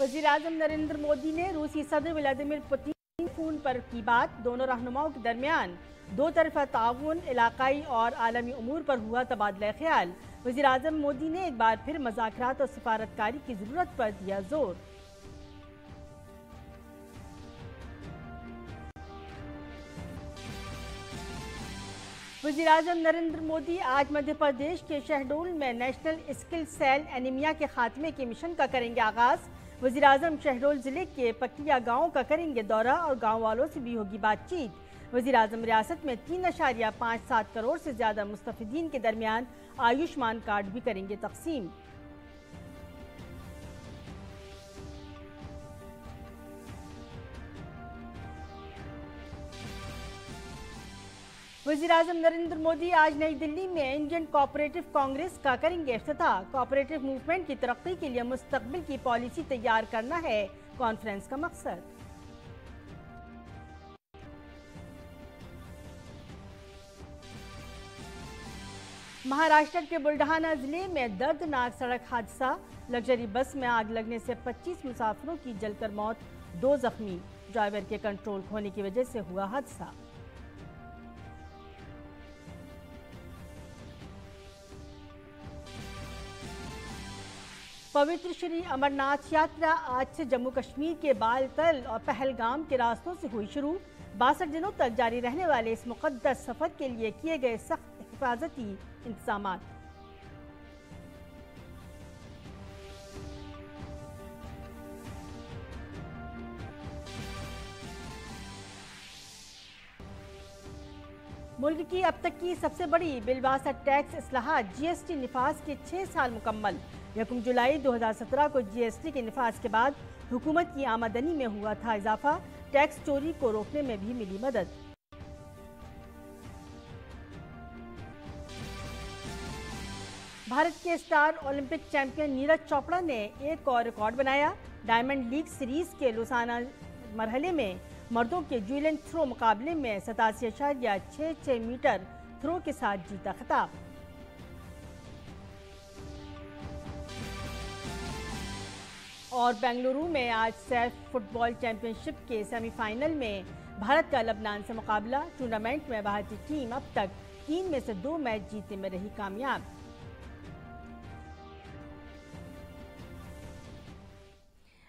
वज़ीर-ए-आज़म नरेंद्र मोदी ने रूसी सदर व्लादिमीर पुतिन फोन पर की बात। दोनों रहनुमाओं के दरमियान दो तरफ़ा ताउन, इलाकाई और आलमी उमूर पर हुआ तबादला ख्याल। वज़ीर-ए-आज़म मोदी ने एक बार फिर मुज़ाकरात और सिफारतकारी की ज़रूरत पर दिया जोर। वज़ीर-ए-आज़म नरेंद्र मोदी आज मध्य प्रदेश के शहडोल में नेशनल स्किल सेल एनीमिया के खात्मे के मिशन का करेंगे आगाज़। वज़ीर-ए-आज़म शहडोल जिले के पक्किया गांव का करेंगे दौरा और गांव वालों से भी होगी बातचीत। वज़ीर-ए-आज़म रियासत में 3.57 करोड़ से ज्यादा मुस्तफ़ीदीन के दरमियान आयुष्मान कार्ड भी करेंगे तक़सीम। वज़ीर-ए-आज़म नरेंद्र मोदी आज नई दिल्ली में इंडियन कोऑपरेटिव कांग्रेस का करेंगे इफ्तिताह। कोऑपरेटिव मूवमेंट की तरक्की के लिए मुस्तक़बिल की पॉलिसी तैयार करना है कॉन्फ्रेंस का मकसद। महाराष्ट्र के बुल्ढाना जिले में दर्दनाक सड़क हादसा। लग्जरी बस में आग लगने से 25 मुसाफिरों की जलकर मौत, 2 जख्मी। ड्राइवर के कंट्रोल खोने की वजह से हुआ हादसा। पवित्र श्री अमरनाथ यात्रा आज से जम्मू कश्मीर के बालतल और पहलगाम के रास्तों से हुई शुरू। 62 दिनों तक जारी रहने वाले इस मुक़द्दस सफर के लिए किए गए सख्त हिफाजती इंतजाम। मुल्क की अब तक की सबसे बड़ी बिलवासा टैक्स इस्लाहात जीएसटी निफाज के 6 साल मुकम्मल। 1 जुलाई 2017 को जीएसटी के निफाज के बाद हुकूमत की आमदनी में हुआ था इजाफा। टैक्स चोरी को रोकने में भी मिली मदद। भारत के star Olympic champion Neeraj Chopra ने एक और रिकॉर्ड बनाया। डायमंड लीग सीरीज के लुसाना मरहले में मर्दों के ज्यूलन थ्रो मुकाबले में 87.66 मीटर थ्रो के साथ जीता खिताब। और बेंगलुरु में आज सैफ फुटबॉल चैंपियनशिप के सेमीफाइनल में भारत का लबनान से मुकाबला। टूर्नामेंट में भारतीय टीम अब तक 3 में से 2 मैच जीतने में रही कामयाब।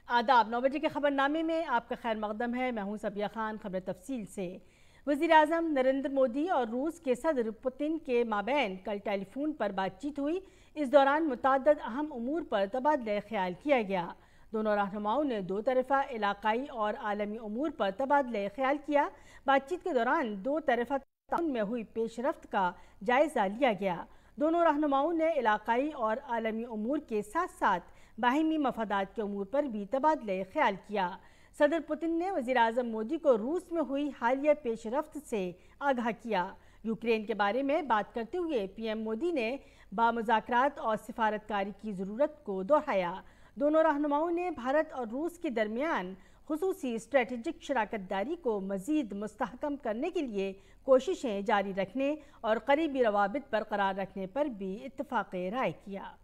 आदाब, 9 बजे के खबरनामे में आपका खैर मकदम है। मैं हूं सबिया खान। खबर तफसील से। वज़ीर-ए-आज़म नरेंद्र मोदी और रूस के सदर पुतिन के माबैन कल टेलीफोन पर बातचीत हुई। इस दौरान मुतअद्दिद अहम उमूर पर तबादला ख्याल किया गया। दोनों रहनुमाओं ने 2 तरफ़ा इलाकाई और आलमी उमूर पर तबादला ख्याल किया। बातचीत के दौरान 2 तरफ़ा ताउन में हुई पेशरफ्त का जायज़ा लिया गया। दोनों रहनुमाओं ने इलाकाई और आलमी उमूर के साथ साथ बाहिमी मफादात के उमूर पर भी तबादला ख्याल किया। सदर पुतिन ने वज़ीर-ए-आज़म मोदी को रूस में हुई हालिया पेशरफ्त से आगाह किया। यूक्रेन के बारे में बात करते हुए पीएम मोदी ने बामुज़ाकरात और सिफारतकारी की ज़रूरत को दोहराया। दोनों रहनुमाओं ने भारत और रूस के दरमियान खुसूसी स्ट्रेटेजिक शराकतदारी को मज़ीद मुस्तहकम करने के लिए कोशिशें जारी रखने और करीबी रवाबित बरकरार रखने पर भी इत्तफ़ाक़ राय किया।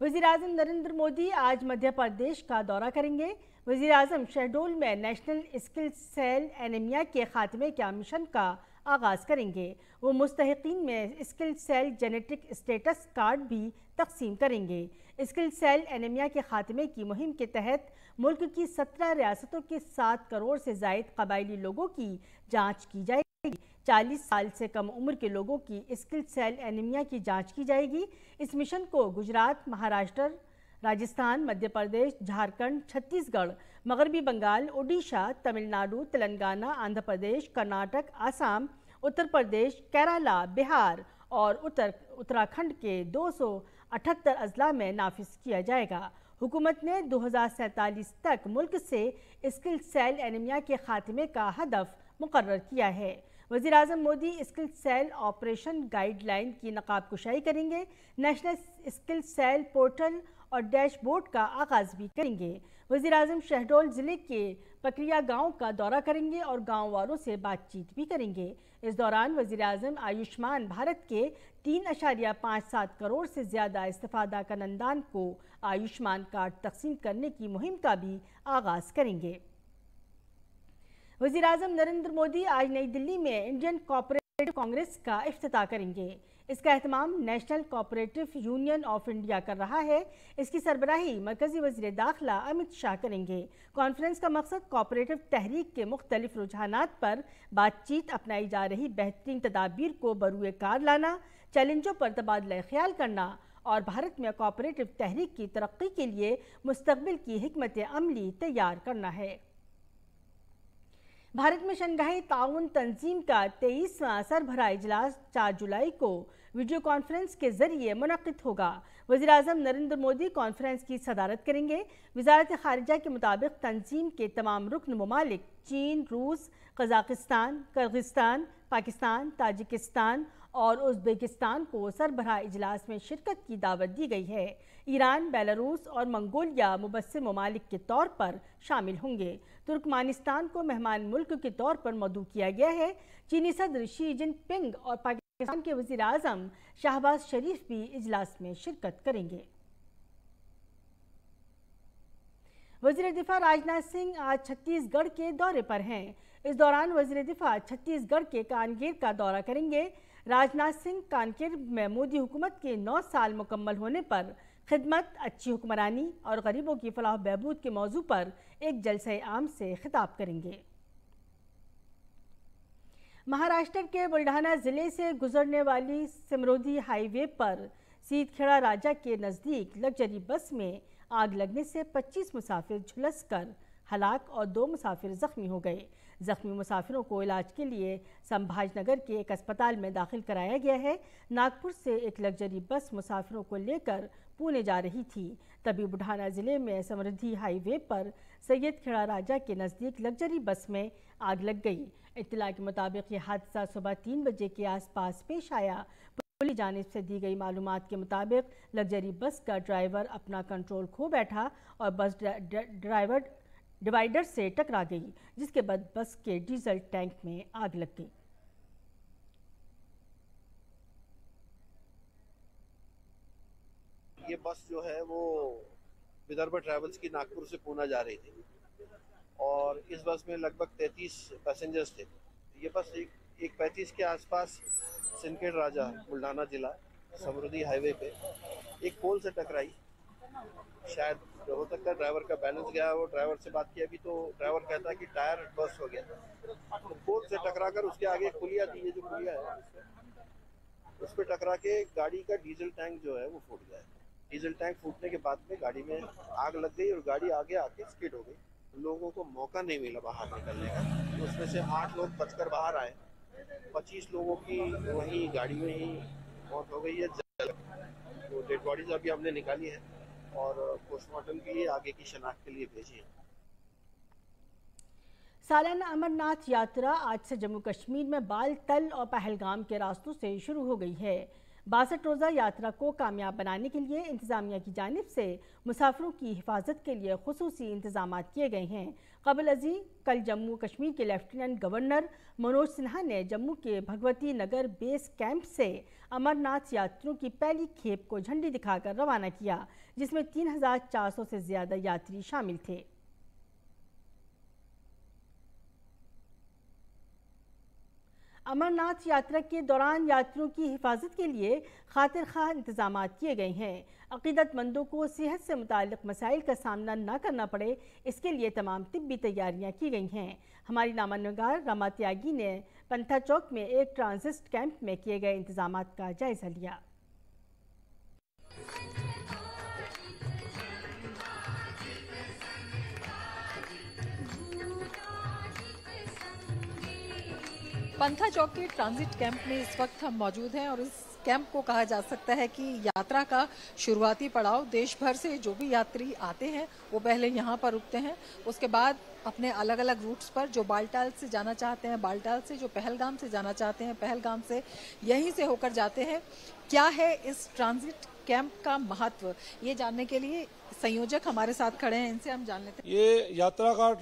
वज़ीर-ए-आज़म नरेंद्र मोदी आज मध्य प्रदेश का दौरा करेंगे। वज़ीर-ए-आज़म शहडोल में नेशनल स्किल सेल एनीमिया के खात्मे के मिशन का आगाज़ करेंगे। वो मुस्तहिकीन में skill cell genetic status card भी तकसीम करेंगे। स्किल सेल एनीमिया के खात्मे की मुहिम के तहत मुल्क की 17 रियासतों के 7 करोड़ से ज़ायद कबायली लोगों की जाँच की जाएगी। 40 साल से कम उम्र के लोगों की स्किल सेल एनीमिया की जांच की जाएगी। इस मिशन को गुजरात, महाराष्ट्र, राजस्थान, मध्य प्रदेश, झारखंड, छत्तीसगढ़, मगरबी बंगाल, ओडिशा, तमिलनाडु, तेलंगाना, आंध्र प्रदेश, कर्नाटक, आसाम, उत्तर प्रदेश, केरला, बिहार और उत्तराखंड के 278 अजला में नाफिज किया जाएगा। हुकूमत ने 2047 तक मुल्क से स्किल सेल एनीमिया के खात्मे का हदफ मुकर्रर किया है। वज़ीर-ए-आज़म Modi skill cell operation guideline की नकाब कुशाई करेंगे। नेशनल स्किल सेल पोर्टल और डैशबोर्ड का आगाज भी करेंगे। वज़ीर-ए-आज़म शहडोल जिले के पकरिया गांव का दौरा करेंगे और गांव वालों से बातचीत भी करेंगे। इस दौरान वज़ीर-ए-आज़म आयुष्मान भारत के 3.57 करोड़ से ज़्यादा इस्तेफादा कंददान को आयुष्मान कार्ड तकसीम करने की मुहिम का भी आगाज़ करेंगे। वज़ीर-ए-आज़म नरेंद्र मोदी आज नई दिल्ली में इंडियन कोऑपरेटिव कांग्रेस का इफ्तिताह करेंगे। इसका एहतमाम National Cooperative Union of India कर रहा है। इसकी सरबराही मरकजी वज़ीर दाखिला अमित शाह करेंगे। कॉन्फ्रेंस का मकसद कोऑपरेटिव तहरीक के मुख्तलिफ रुझानात पर बातचीत, अपनाई जा रही बेहतरीन तदाबीर को बरूए कार लाना, चैलेंजों पर तबादला ख्याल करना और भारत में कोऑपरेटिव तहरीक की तरक्की के लिए मुस्तकबिल की हिकमत अमली तैयार करना है। भारत में शंघाई ताउन तंजीम का 23वां सरबराह इजलास 4 जुलाई को वीडियो कॉन्फ्रेंस के जरिए मुनक्किद होगा। वज़ीर-ए-आज़म नरेंद्र मोदी कॉन्फ्रेंस की सदारत करेंगे। वज़ारत खारिजा के मुताबिक तंजीम के तमाम रुकन ममालिक चीन, रूस, कजाकिस्तान, किर्गिस्तान, पाकिस्तान, ताजिकिस्तान और उज़्बेकिस्तान को सरबराह इजलास में शिरकत की दावत दी गई है। ईरान, बेलारूस और मंगोलिया मुबस्सिर ममालिक के तौर पर शामिल होंगे। तुर्कमानिस्तान को मेहमान मुल्क के तौर पर मदऊ किया गया है। चीनी सदर शी जिनपिंग और पाकिस्तान के वज़ीर-ए-आज़म शहबाज शरीफ भी इजलास में शिरकत करेंगे। वज़ीर दिफा राजनाथ सिंह आज छत्तीसगढ़ के दौरे पर हैं। इस दौरान वज़ीर दिफा छत्तीसगढ़ के कानकेर का दौरा करेंगे। राजनाथ सिंह कानकेर में मोदी हुकूमत के 9 साल मुकम्मल होने पर खिदमत, अच्छी हुक्मरानी और गरीबों की फलाह बहबूद के मौजू पर एक जलसे आम से खिताब करेंगे। महाराष्ट्र के बुल्ढाना जिले से गुजरने वाली सिमरोधी हाईवे पर सीतखेड़ा राजा के नज़दीक लग्जरी बस में आग लगने से 25 मुसाफिर झुलसकर हलाक और 2 मुसाफिर जख्मी हो गए। जख्मी मुसाफिरों को इलाज के लिए संभाजनगर के एक अस्पताल में दाखिल कराया गया है। नागपुर से एक लग्जरी बस मुसाफिरों को लेकर पुणे जा रही थी। तभी बुल्ढाना जिले में समृद्धि हाईवे पर सैयदखेड़ा राजा के नज़दीक लग्जरी बस में आग लग गई। इत्तला के मुताबिक ये हादसा सुबह 3 बजे के आसपास पेश आया। पुलिस जानिब से दी गई मालूमात के मुताबिक लग्जरी बस का ड्राइवर अपना कंट्रोल खो बैठा और बस ड्राइवर डिवाइडर से टकरा गई, जिसके बाद बस के डीजल टैंक में आग लग गई। ये बस जो है वो विदर्भ ट्रैवल्स की नागपुर से पूना जा रही थी और इस बस में लगभग 33 पैसेंजर्स थे। ये बस एक 35 के आसपास सिंदखेड़ राजा बुल्ढाना जिला समृद्धि हाईवे पे एक पोल से टकराई। शायद हो सकता है ड्राइवर का बैलेंस गया। वो ड्राइवर से बात की अभी तो ड्राइवर कहता है कि टायर बस्ट हो गया। तो पोल से टकरा कर उसके आगे पुलिया थी, ये जो पुलिया है उस पर टकरा के गाड़ी का डीजल टैंक जो है वो फूट गया। डीजल टैंक फूटने के बाद में गाड़ी में आग लग गई और गाड़ी आगे आके स्किड हो गई। लोगों को मौका नहीं मिला बाहर निकलने का, तो उसमें से 8 लोग बचकर बाहर आए। 25 लोगों की वहीं गाड़ी में ही मौत हो गई है। तो डेड बॉडीज अभी हमने निकाली है और पोस्टमार्टम के लिए आगे की शनाख्त के लिए भेजी है। सालाना अमरनाथ यात्रा आज से जम्मू कश्मीर में बाल तल और पहलगाम के रास्तों से शुरू हो गई है। 62 रोज़ा यात्रा को कामयाब बनाने के लिए इंतज़ामिया की जानिब से मुसाफिरों की हिफाजत के लिए खुसूसी इंतजाम किए गए हैं। कबल अजी कल जम्मू कश्मीर के लेफ्टिनेंट गवर्नर मनोज सिन्हा ने जम्मू के भगवती नगर बेस कैंप से अमरनाथ यात्रियों की पहली खेप को झंडी दिखाकर रवाना किया, जिसमें 3400 से ज़्यादा यात्री शामिल थे। अमरनाथ यात्रा के दौरान यात्रियों की हिफाजत के लिए खातिर खा इंतजाम किए गए हैं। अकीदतमंदों को सेहत से मुताल्लिक मसाइल का सामना न करना पड़े, इसके लिए तमाम तिब्बी तैयारियां की गई हैं। हमारी नामानिगार रमा त्यागी ने पंथा चौक में एक ट्रांजिट कैंप में किए गए इंतजाम का जायजा लिया। पंथा चौक के ट्रांजिट कैंप में इस वक्त हम मौजूद हैं और इस कैंप को कहा जा सकता है कि यात्रा का शुरुआती पड़ाव। देश भर से जो भी यात्री आते हैं वो पहले यहाँ पर रुकते हैं, उसके बाद अपने अलग अलग रूट्स पर, जो बालटाल से जाना चाहते हैं बालटाल से, जो पहलगाम से जाना चाहते हैं पहलगाम से, यहीं से होकर जाते हैं। क्या है इस ट्रांजिट कैंप का महत्व, ये जानने के लिए संयोजक हमारे साथ खड़े हैं, इनसे हम जान लेते हैं। ये यात्रा का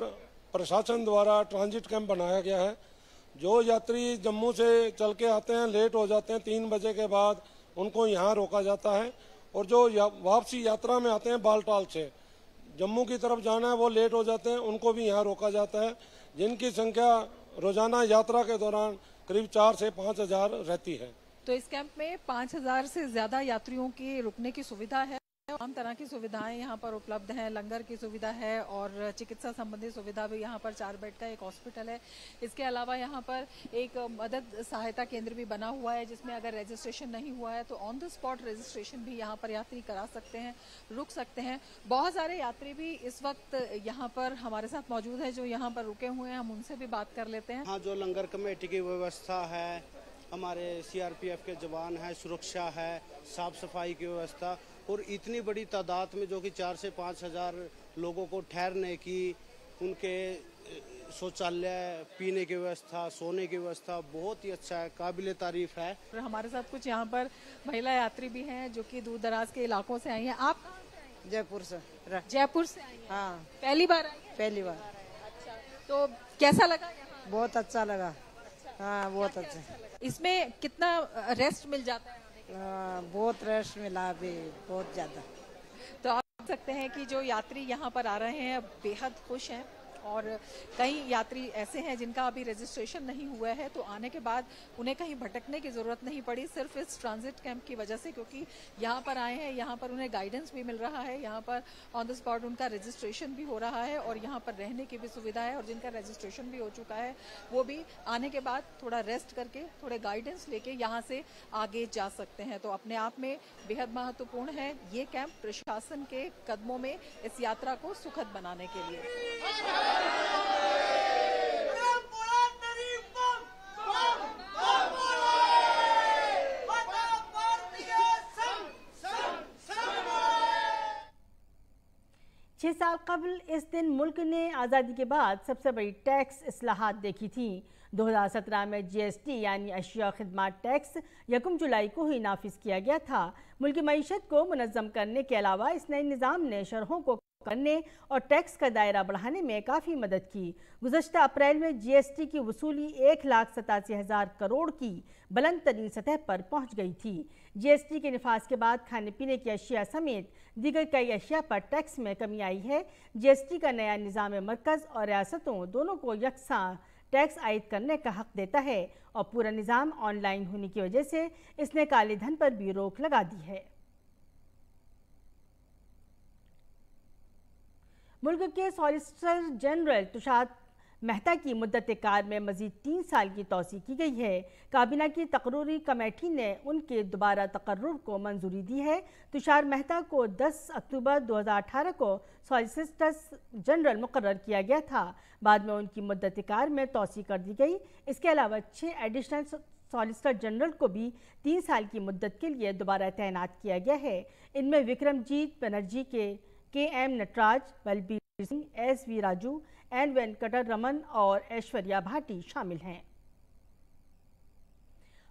प्रशासन द्वारा ट्रांजिट कैंप बनाया गया है। जो यात्री जम्मू से चल के आते हैं, लेट हो जाते हैं, 3 बजे के बाद उनको यहाँ रोका जाता है। और जो वापसी यात्रा में आते हैं बालटाल से जम्मू की तरफ जाना है, वो लेट हो जाते हैं, उनको भी यहाँ रोका जाता है, जिनकी संख्या रोजाना यात्रा के दौरान करीब 4 से 5 हजार रहती है। तो इस कैंप में 5,000 से ज्यादा यात्रियों की रुकने की सुविधा है। तमाम तरह की सुविधाएं यहाँ पर उपलब्ध हैं, लंगर की सुविधा है और चिकित्सा संबंधी सुविधा भी। यहाँ पर 4 बेड का एक हॉस्पिटल है। इसके अलावा यहाँ पर एक मदद सहायता केंद्र भी बना हुआ है, जिसमें अगर रजिस्ट्रेशन नहीं हुआ है तो ऑन द स्पॉट रजिस्ट्रेशन भी यहाँ पर यात्री करा सकते हैं, रुक सकते हैं। बहुत सारे यात्री भी इस वक्त यहाँ पर हमारे साथ मौजूद है जो यहाँ पर रुके हुए हैं, हम उनसे भी बात कर लेते हैं। हाँ, जो लंगर कमेटी की व्यवस्था है, हमारे CRPF के जवान है, सुरक्षा है, साफ सफाई की व्यवस्था, और इतनी बड़ी तादाद में जो कि 4 से 5 हजार लोगों को ठहरने की, उनके शौचालय, पीने की व्यवस्था, सोने की व्यवस्था बहुत ही अच्छा है, काबिले तारीफ है। हमारे साथ कुछ यहाँ पर महिला यात्री भी हैं जो कि दूर दराज के इलाकों से आई हैं। आप जयपुर से। जयपुर से आई हैं? हाँ, पहली बार आई हैं? पहली बार। अच्छा, तो कैसा लगा यहाँ? बहुत अच्छा लगा। हाँ, बहुत अच्छा। इसमें कितना रेस्ट मिल जाता है? बहुत रेस्ट मिला अभी, बहुत ज्यादा। तो आप देख सकते हैं कि जो यात्री यहाँ पर आ रहे हैं बेहद खुश हैं, और कई यात्री ऐसे हैं जिनका अभी रजिस्ट्रेशन नहीं हुआ है, तो आने के बाद उन्हें कहीं भटकने की जरूरत नहीं पड़ी, सिर्फ इस ट्रांजिट कैंप की वजह से, क्योंकि यहाँ पर आए हैं, यहाँ पर उन्हें गाइडेंस भी मिल रहा है, यहाँ पर ऑन द स्पॉट उनका रजिस्ट्रेशन भी हो रहा है और यहाँ पर रहने की भी सुविधा है। और जिनका रजिस्ट्रेशन भी हो चुका है वो भी आने के बाद थोड़ा रेस्ट करके, थोड़े गाइडेंस लेके यहाँ से आगे जा सकते हैं। तो अपने आप में बेहद महत्वपूर्ण है ये कैंप प्रशासन के कदमों में इस यात्रा को सुखद बनाने के लिए। छह साल कबल इस दिन मुल्क ने आज़ादी के बाद सबसे बड़ी टैक्स इस्लाहात देखी थी। 2017 में GST यानी अशिया खिदमात टैक्स 1 जुलाई को ही नाफिज किया गया था। मुल्क की मईशत को मुनज़्ज़म करने के अलावा इस नए निज़ाम ने शरहों को करने और टैक्स का दायरा बढ़ाने में काफ़ी मदद की। गुज़श्ता अप्रैल में GST की वसूली 1,87,000 करोड़ की बुलंद तरीन सतह पर पहुँच गई थी। GST के निफाज के बाद खाने पीने की अशिया समेत दीगर कई अशिया पर टैक्स में कमी आई है। GST का नया निज़ाम मरकज़ और रियासतों दोनों को यकसां टैक्स आयद करने का हक देता है और पूरा निज़ाम ऑनलाइन होने की वजह से इसने काले धन पर भी रोक लगा दी है। मुल्क के सॉलिसिटर जनरल तुषार मेहता की मुद्दत कार में मजीद 3 साल की तौसी की गई है। काबीना की तकर्री कमेटी ने उनके दोबारा तकर्रुर को मंजूरी दी है। तुषार मेहता को 10 अक्टूबर 2018 को सॉलिसिटर जनरल मुकर्रर किया गया था। बाद में उनकी मुद्दत कार में तौसी कर दी गई। इसके अलावा 6 एडिशनल सॉलिसिटर जनरल को भी 3 साल की मुद्दत के लिए दोबारा तैनात किया गया है। इनमें Vikramjit Banerjee K M Nataraj, Balbir Singh, SV Raju, N Venkataraman और ऐश्वर्या भाटी शामिल हैं।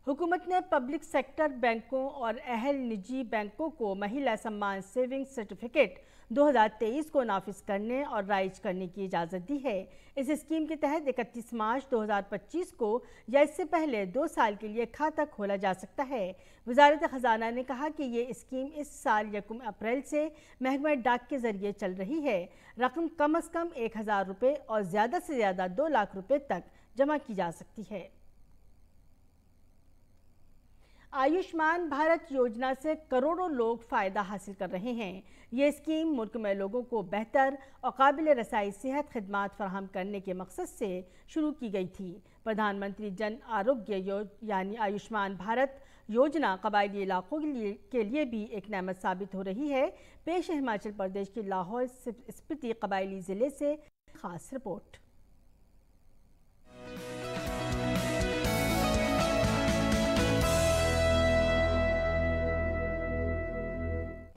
हुकूमत ने पब्लिक सेक्टर बैंकों और अहल निजी बैंकों को महिला सम्मान सेविंग सर्टिफिकेट 2023 को नाफिज करने और राइज करने की इजाज़त दी है। इस स्कीम के तहत 31 मार्च 2025 को या इससे पहले 2 साल के लिए खाता खोला जा सकता है। वजारत ख़जाना ने कहा कि ये स्कीम इस साल 1 अप्रैल से महकमा डाक के जरिए चल रही है। रकम कम अज़ कम 1,000 रुपये और ज़्यादा से ज़्यादा 2 लाख रुपये तक जमा की जा सकती है। आयुष्मान भारत योजना से करोड़ों लोग फ़ायदा हासिल कर रहे हैं। ये स्कीम मुल्क में लोगों को बेहतर और काबिल रसाई सेहत खिदमात फराहम करने के मकसद से शुरू की गई थी। प्रधानमंत्री जन आरोग्य यानी आयुष्मान भारत योजना कबायली इलाकों के लिए भी एक नेमत साबित हो रही है। पेश है हिमाचल प्रदेश के लाहौल स्पीति कबायली ज़िले से खास रिपोर्ट।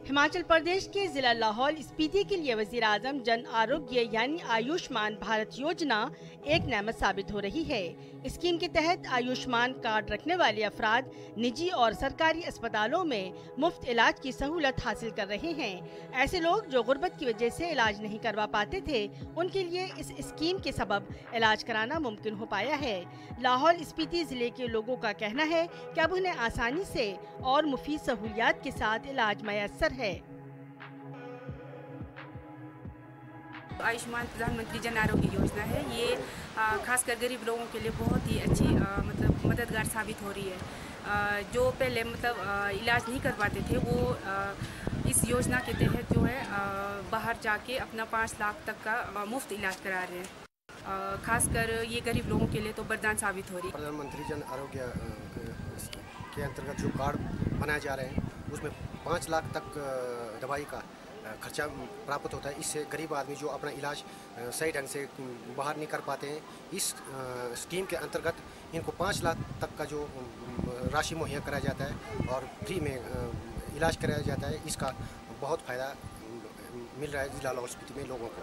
हिमाचल प्रदेश के जिला लाहौल स्पीति के लिए वजीर आजम जन आरोग्य यानी आयुष्मान भारत योजना एक नेमत साबित हो रही है। स्कीम के तहत आयुष्मान कार्ड रखने वाले अफराद निजी और सरकारी अस्पतालों में मुफ्त इलाज की सहूलत हासिल कर रहे हैं। ऐसे लोग जो गुर्बत की वजह से इलाज नहीं करवा पाते थे, उनके लिए इस स्कीम के सबब इलाज कराना मुमकिन हो पाया है। लाहौल स्पीति जिले के लोगों का कहना है कि अब उन्हें आसानी से और मुफीद सहूलियात के साथ इलाज मैसर है। आयुष्मान प्रधानमंत्री जन आरोग्य योजना है, ये खासकर गरीब लोगों के लिए बहुत ही अच्छी मतलब मददगार साबित हो रही है। जो पहले मतलब इलाज नहीं कर पाते थे, वो इस योजना के तहत जो है बाहर जाके अपना 5 लाख तक का मुफ्त इलाज करा रहे हैं। खासकर ये गरीब लोगों के लिए तो वरदान साबित हो रही है। प्रधानमंत्री जन आरोग्य के अंतर्गत जो कार्ड बनाए जा रहे हैं, उसमें 5 लाख तक दवाई का खर्चा प्राप्त होता है। इससे गरीब आदमी जो अपना इलाज सही ढंग से बाहर नहीं कर पाते हैं, इस स्कीम के अंतर्गत इनको 5 लाख तक का जो राशि मुहैया कराया जाता है और फ्री में इलाज कराया जाता है। इसका बहुत फ़ायदा मिल रहा है जिला लाहौल स्पीति में लोगों को।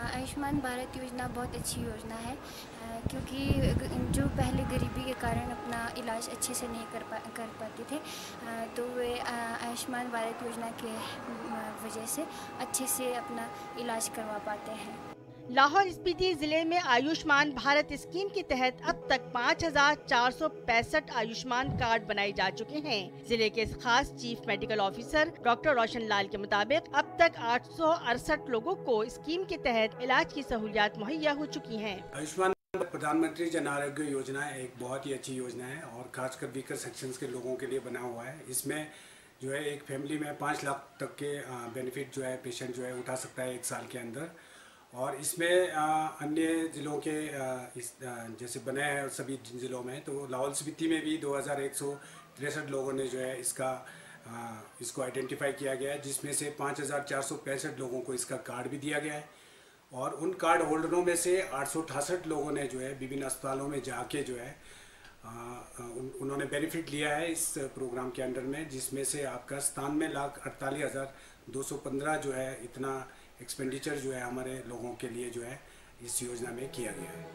आयुष्मान भारत योजना बहुत अच्छी योजना है, क्योंकि जो पहले गरीबी के कारण अपना इलाज अच्छे से नहीं कर पाते थे, तो वे आयुष्मान भारत योजना के वजह से अच्छे से अपना इलाज करवा पाते हैं। लाहौल स्पीति जिले में आयुष्मान भारत स्कीम के तहत अब तक 5465 आयुष्मान कार्ड बनाए जा चुके हैं। जिले के खास chief medical officer doctor Roshan Lal के मुताबिक अब तक 868 लोगों को स्कीम के तहत इलाज की सहूलियात मुहैया हो चुकी हैं। आयुष्मान प्रधानमंत्री जन आरोग्य योजना एक बहुत ही अच्छी योजना है और खासकर वीकर सेक्शंस के लोगों के लिए बना हुआ है। इसमें जो है एक फैमिली में 5 लाख तक के बेनिफिट जो है पेशेंट जो है उठा सकता है 1 साल के अंदर। और इसमें अन्य ज़िलों के जैसे बने हैं सभी ज़िलों में, तो लाहौल स्पीति में भी 2163 लोगों ने जो है इसको आइडेंटिफाई किया गया है, जिसमें से 5465 लोगों को इसका कार्ड भी दिया गया है। और उन कार्ड होल्डरों में से 868 लोगों ने जो है विभिन्न अस्पतालों में जाके जो है उन्होंने बेनिफिट लिया है इस प्रोग्राम के अंडर में, जिसमें से आपका 97,48,215 जो है इतना एक्सपेंडिचर जो है हमारे लोगों के लिए जो है इस योजना में किया गया है।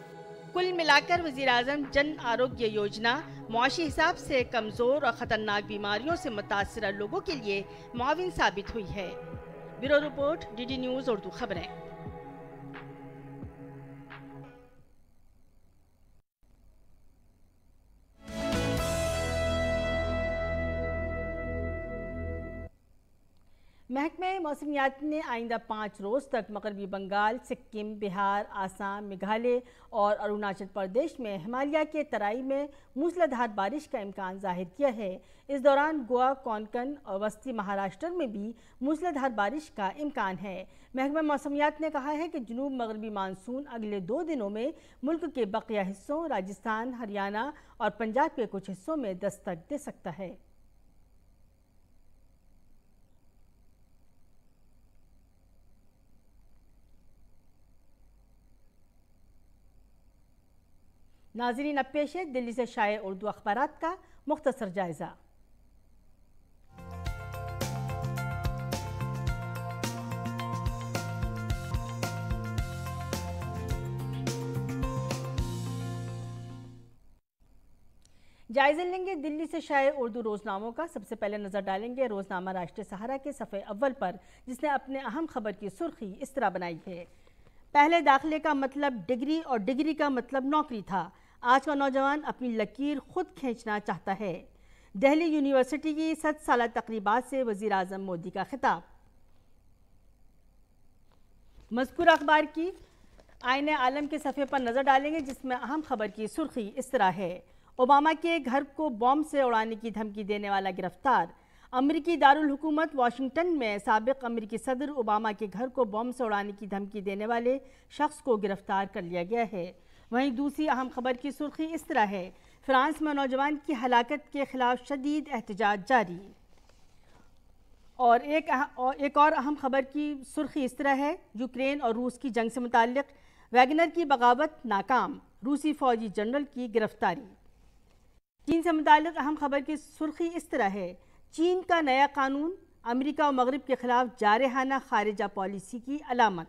कुल मिलाकर वज़ीर आज़म जन आरोग्य योजना मुआशी हिसाब से कमज़ोर और ख़तरनाक बीमारियों से मुतासर लोगों के लिए मुआविन साबित हुई है। Bureau report, DD news Urdu खबरें। महकमे मौसमियात ने आइंदा 5 रोज़ तक मगरबी बंगाल, सिक्किम, बिहार, आसाम, मेघालय और अरुणाचल प्रदेश में हिमालय के तराई में मूसलाधार बारिश का इम्कान जाहिर किया है। इस दौरान गोवा, कोंकण और वस्ती महाराष्ट्र में भी मूसलाधार बारिश का इम्कान है। महकमा मौसमियात ने कहा है कि जनूब मगरबी मानसून अगले 2 दिनों में मुल्क के बकिया हिस्सों, राजस्थान, हरियाणा और पंजाब के कुछ हिस्सों में दस्तक दे सकता है। नाज़रीन, अब पेश है दिल्ली से शाये उर्दू अखबारात का मुख्तसर जायजा। जायजा लेंगे दिल्ली से शाये उर्दू रोजनामों का। सबसे पहले नजर डालेंगे रोजनामा राष्ट्रीय सहारा के सफ़े अव्वल पर, जिसने अपने अहम खबर की सुर्खी इस तरह बनाई है। पहले दाखिले का मतलब डिग्री और डिग्री का मतलब नौकरी था। आज का नौजवान अपनी लकीर खुद खींचना चाहता है। दिल्ली यूनिवर्सिटी की 7 साला तकरीबात से वज़ीर आज़म मोदी का खिताब। मज़कूर अखबार की आईने आलम के सफ़े पर नज़र डालेंगे, जिसमें अहम खबर की सुर्खी इस तरह है। ओबामा के घर को बॉम्ब से उड़ाने की धमकी देने वाला गिरफ्तार। अमरीकी दारुल हुकूमत वाशिंगटन में साबिक अमरीकी सदर ओबामा के घर को बॉम्ब से उड़ाने की धमकी देने वाले शख्स को गिरफ्तार कर लिया गया है। वहीं दूसरी अहम खबर की सुर्खी इस तरह है। फ्रांस में नौजवान की हलाकत के खिलाफ शदीद एहतजाज जारी। और एक और अहम खबर की सुर्खी इस तरह है। यूक्रेन और रूस की जंग से मुताल्लिक वैगनर की बगावत नाकाम, रूसी फौजी जनरल की गिरफ्तारी। चीन से मुताल्लिक अहम खबर की सुर्खी इस तरह है। चीन का नया कानून अमेरिका और मगरिब के खिलाफ जारहाना खारिजा पॉलिसी की अलामत।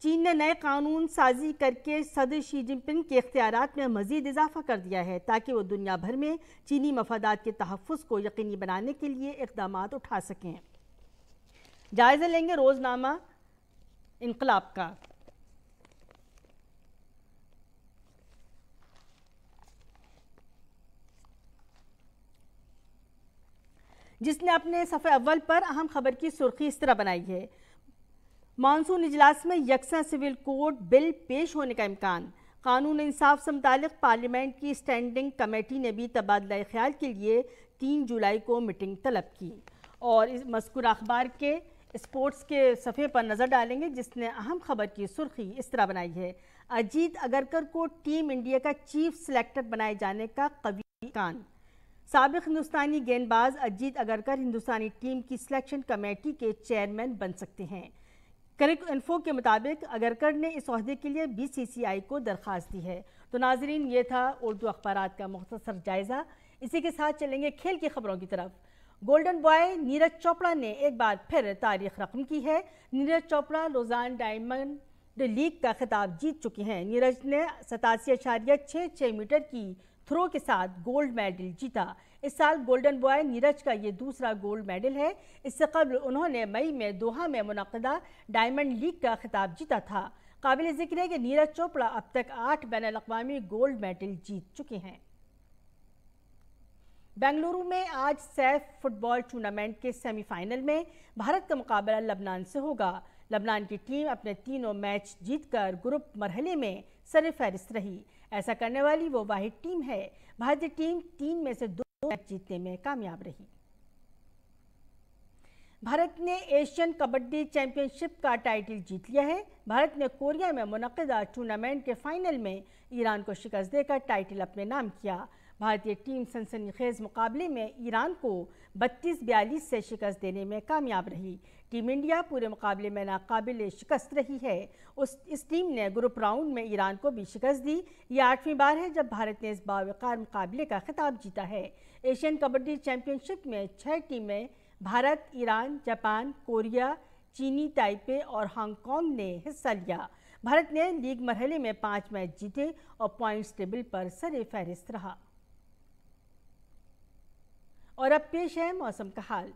चीन ने नए कानून साजी करके सदर शी जिनपिंग के इख्तियारात में मजीद इजाफा कर दिया है ताकि वो दुनिया भर में चीनी मफादात के तहफ़्फ़ुज़ को यकीनी बनाने के लिए इक़दाम उठा सकें। जायज़ा लेंगे रोज़नामा इनकलाब का। जिसने अपने सफ़े अव्वल पर अहम खबर की सुर्खी इस तरह बनाई है, मानसून इजलास में यकसा सिविल कोड बिल पेश होने का इम्कान। कानून इंसाफ से मुतालिक पार्लियामेंट की स्टैंडिंग कमेटी ने भी तबादला ख्याल के लिए 3 जुलाई को मीटिंग तलब की। और इस मज़कूर अखबार के स्पोर्ट्स के सफ़े पर नज़र डालेंगे जिसने अहम खबर की सुर्खी इस तरह बनाई है, अजीत अगरकर को टीम इंडिया का चीफ सिलेक्टर बनाए जाने का कवी इम्कान। साबिक हिंदुस्तानी गेंदबाज अजीत अगरकर हिंदुस्तानी टीम की सिलेक्शन कमेटी के चेयरमैन बन सकते हैं। क्रिक इन्फो के मुताबिक अगरकर ने इस ओहदे के लिए BCCI को दरख्वास्त दी है। तो नाजरीन, ये था उर्दू अखबारात का मुख्तसर जायज़ा। इसी के साथ चलेंगे खेल की खबरों की तरफ। गोल्डन बॉय नीरज चोपड़ा ने एक बार फिर तारीख रकम की है। नीरज चोपड़ा लोजान डायमंड लीग का खिताब जीत चुके हैं। नीरज ने 87.66 मीटर की थ्रो के साथ गोल्ड मेडल जीता। इस साल गोल्डन बॉय नीरज का ये दूसरा गोल्ड मेडल है। इससे कबल उन्होंने मई में दोहा में मुनक़दा डायमंड लीग का खिताब जीता था। काबिल ज़िक्र है कि नीरज चोपड़ा अब तक 8 बैनुल-अक़वामी गोल्ड मेडल जीत चुके हैं। बेंगलुरु में आज सैफ फुटबॉल टूर्नामेंट के सेमीफाइनल में भारत का मुकाबला लेबनान से होगा। लेबनान की टीम अपने तीनों मैच जीतकर ग्रुप मरहले में सरफहरिस्त रही। ऐसा करने वाली वो वाहिद टीम है। भारतीय टीम 3 में से 2 मैच जीतने में कामयाब रही। भारत ने एशियन कबड्डी चैंपियनशिप का टाइटल जीत लिया है। भारत ने कोरिया में मुनक़दा टूर्नामेंट के फाइनल में ईरान को शिकस्त देकर टाइटल अपने नाम किया। भारतीय टीम सनसनीखेज मुकाबले में ईरान को 32-42 से शिकस्त देने में कामयाब रही। टीम इंडिया पूरे मुकाबले में नाकाबिल शिकस्त रही है। इस टीम ने ग्रुप राउंड में ईरान को भी शिकस्त दी। यह 8वीं बार है जब भारत ने इस बावकार मुकाबले का खिताब जीता है। एशियन कबड्डी चैंपियनशिप में 6 टीमें भारत, ईरान, जापान, कोरिया, चीनी ताइपे और हांगकांग ने हिस्सा लिया। भारत ने लीग मरहले में 5 मैच जीते और पॉइंट्स टेबल पर सरफहरिस्त रहा। और अब पेश है मौसम का हाल।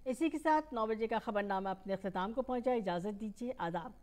इसी के साथ 9 बजे का खबरनामा अपने अख्ताम को पहुंचा। इजाज़त दीजिए। आदाब।